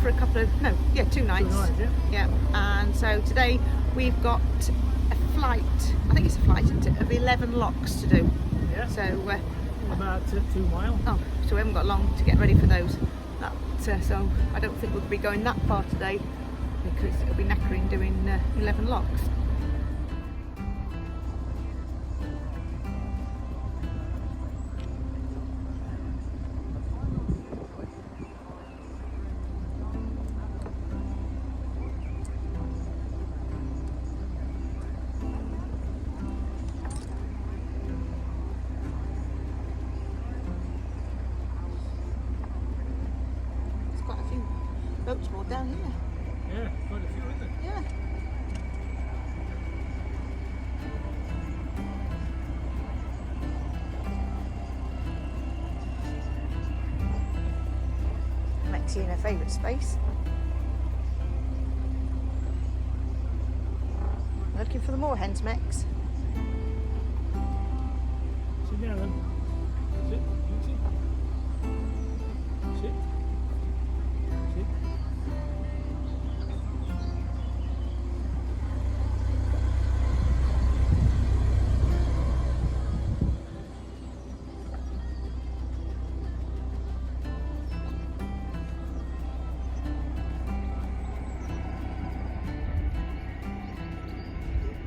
for a couple of, no, yeah, 2 nights. 2 nights, yeah. Yeah, and so today we've got a flight, I think it's a flight, isn't it, of 11 locks to do. Yeah. So, About 2 miles. oh, so we haven't got long to get ready for those. So I don't think we'll be going that far today because it'll be knackering doing 11 locks. Quite a few boats moored down here. Yeah, quite a few, isn't it? Yeah. Lexi in her favourite space. Looking for the moorhens, Mex. Sit down then. Sit. You sit. Sit. Sit.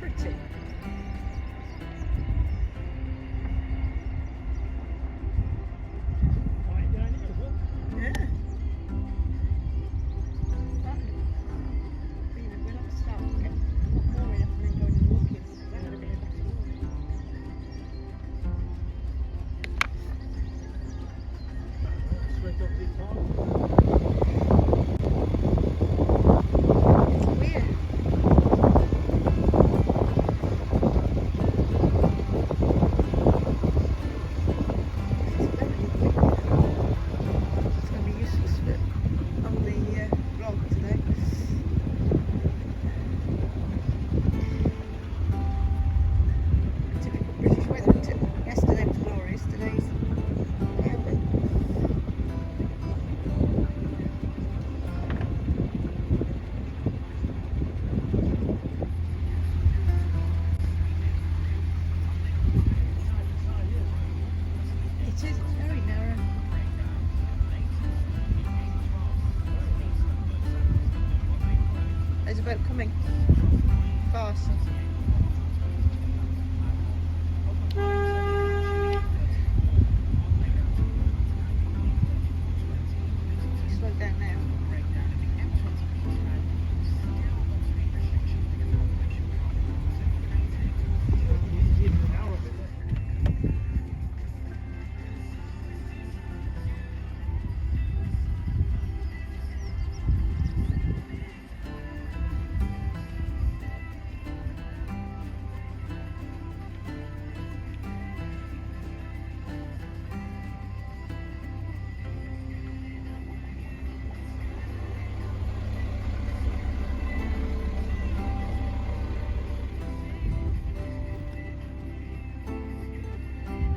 Pretty. Quiet down here as well. Yeah. We're not starting to get more enough and then going and looking. That would have been a better Straight up this farm. It's weird. It's very weird. It's going to be useless for on the vlog today. Typical British weather, isn't it? Yesterday was glorious, today's terrible. It is, it's very narrow. There's a boat coming. Fast. Slow down now. It's even an hour of it there.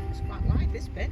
It's quite wide, this bit.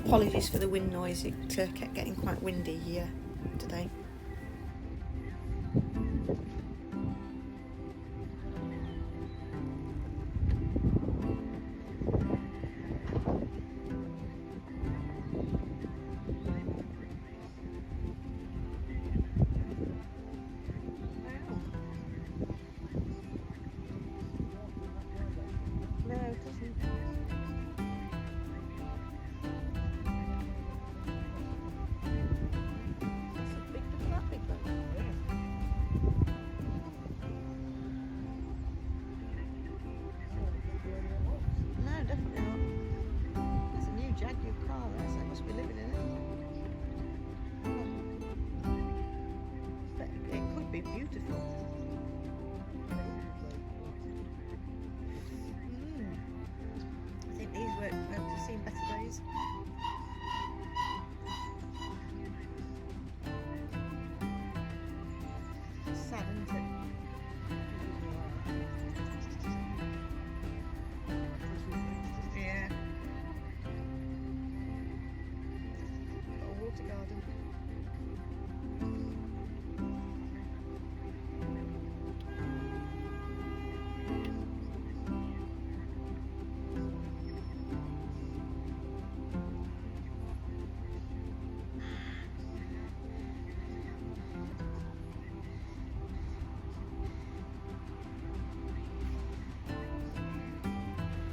Apologies for the wind noise, it kept getting quite windy here today. No, it doesn't. That's a big, look at that big one. No, definitely not. There's a new Jaguar car there, so they must be living in it. But it could be beautiful. I think these won't seen better days. It's sad, isn't it? Yeah. Got a water garden.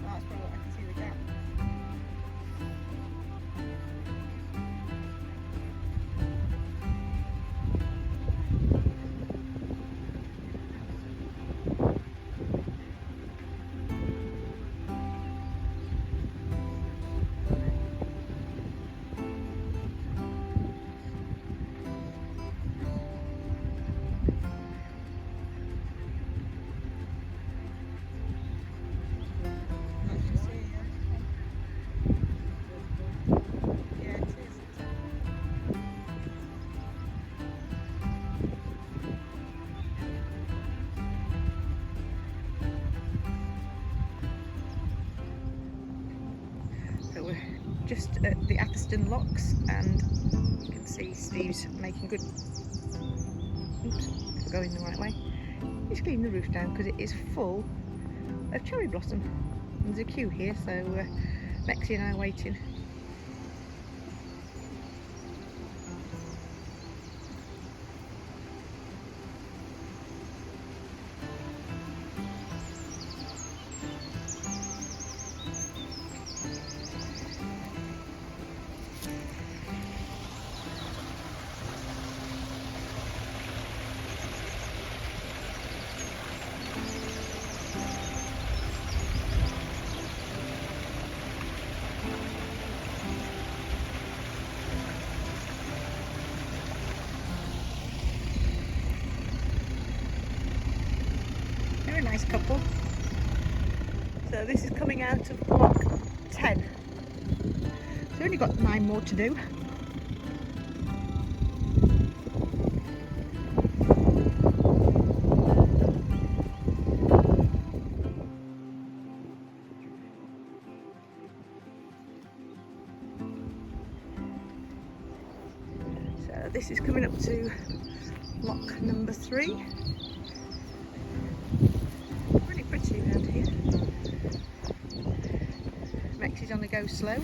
That's probably what I can see the gap. Nice to see, yeah. Yeah, it is. So we're just at the Atherstone Locks, and you can see Steve's making good. Oops, if we're going the right way. He's cleaning the roof down because it is full of cherry blossom. There's a queue here, so Mexi and I are waiting. They're a nice couple. So this is coming out of block 10. So we've only got 9 more to do. So this is coming up to block number 3. Really pretty around here. Mexi's on the go slow.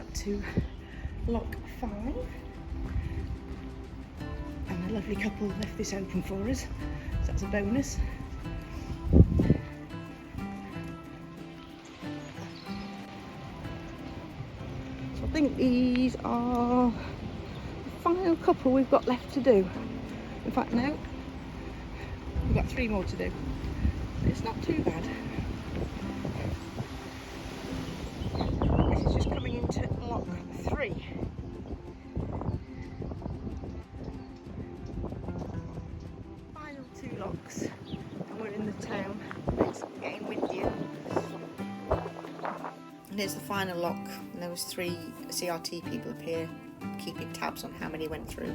up to lock 5. And a lovely couple left this open for us, so that's a bonus. So I think these are the final couple we've got left to do. In fact, no, we've got 3 more to do. It's not too bad. This is just coming into lock 3. Final 2 locks, and we're in the town. Let's get in with you. And here's the final lock, and there was 3 CRT people up here keeping tabs on how many went through.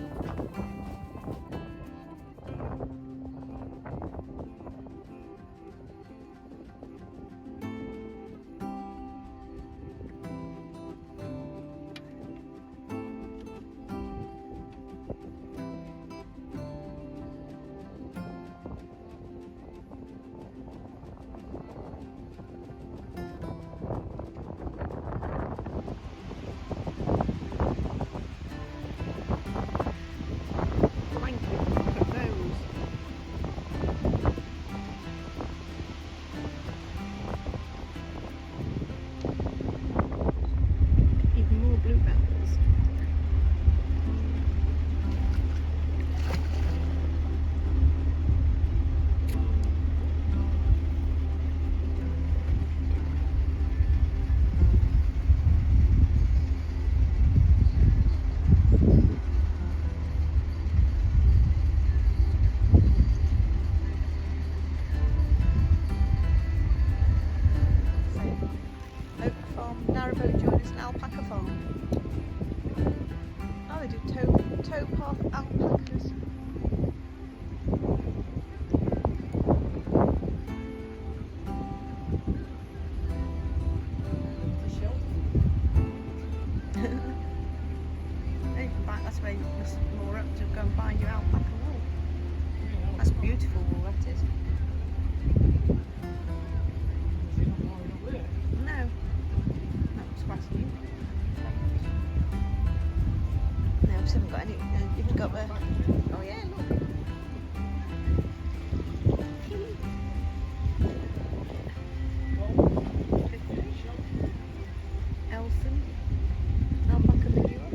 Narrowboat joined us an alpaca farm. Oh, they do towpath alpacas. Then you come back, that's where you must moor up to go and buy your alpaca wool. That's beautiful wool, that is. No. No, we haven't got any. You haven't got the. Oh yeah, look. Elson, alpaca manure.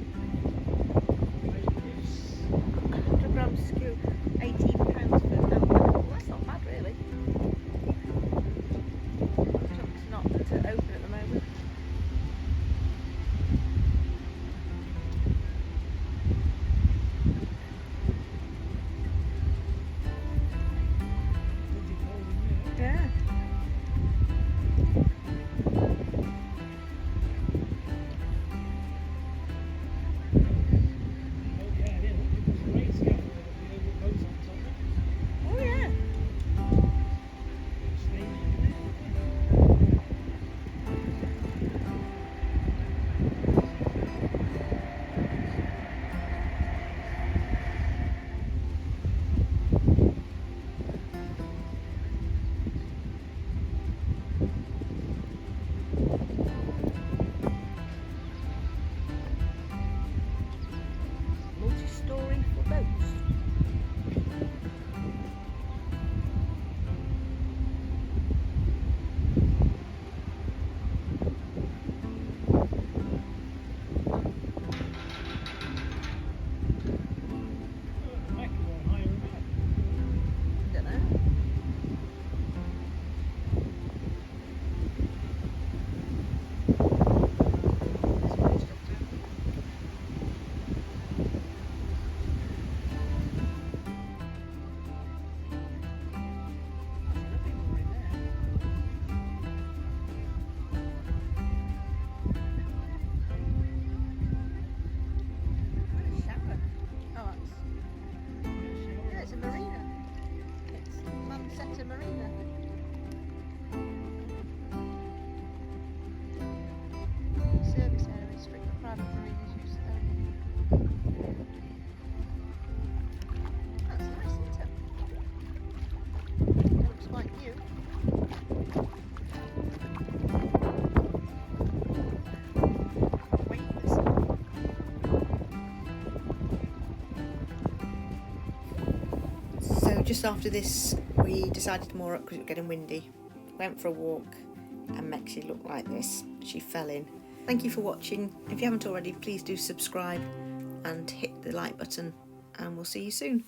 100 grams skew, £18 for alpaca. Well, that's not bad, really. It's not to open at the moment. Yeah. Oh yeah. Multi-story for boats. Don't know. There's more stuff to it. There's nothing more in there. What a shower. Oh, yeah, it's a marina. It's Mansetta Marina. Service area, strict for private marinas use only. That's nice, isn't it? It looks quite new. Wait. just after this, we decided to moor up because it was getting windy. Went for a walk, and Mexi looked like this. She fell in. Thank you for watching. If you haven't already, please do subscribe and hit the like button, and we'll see you soon.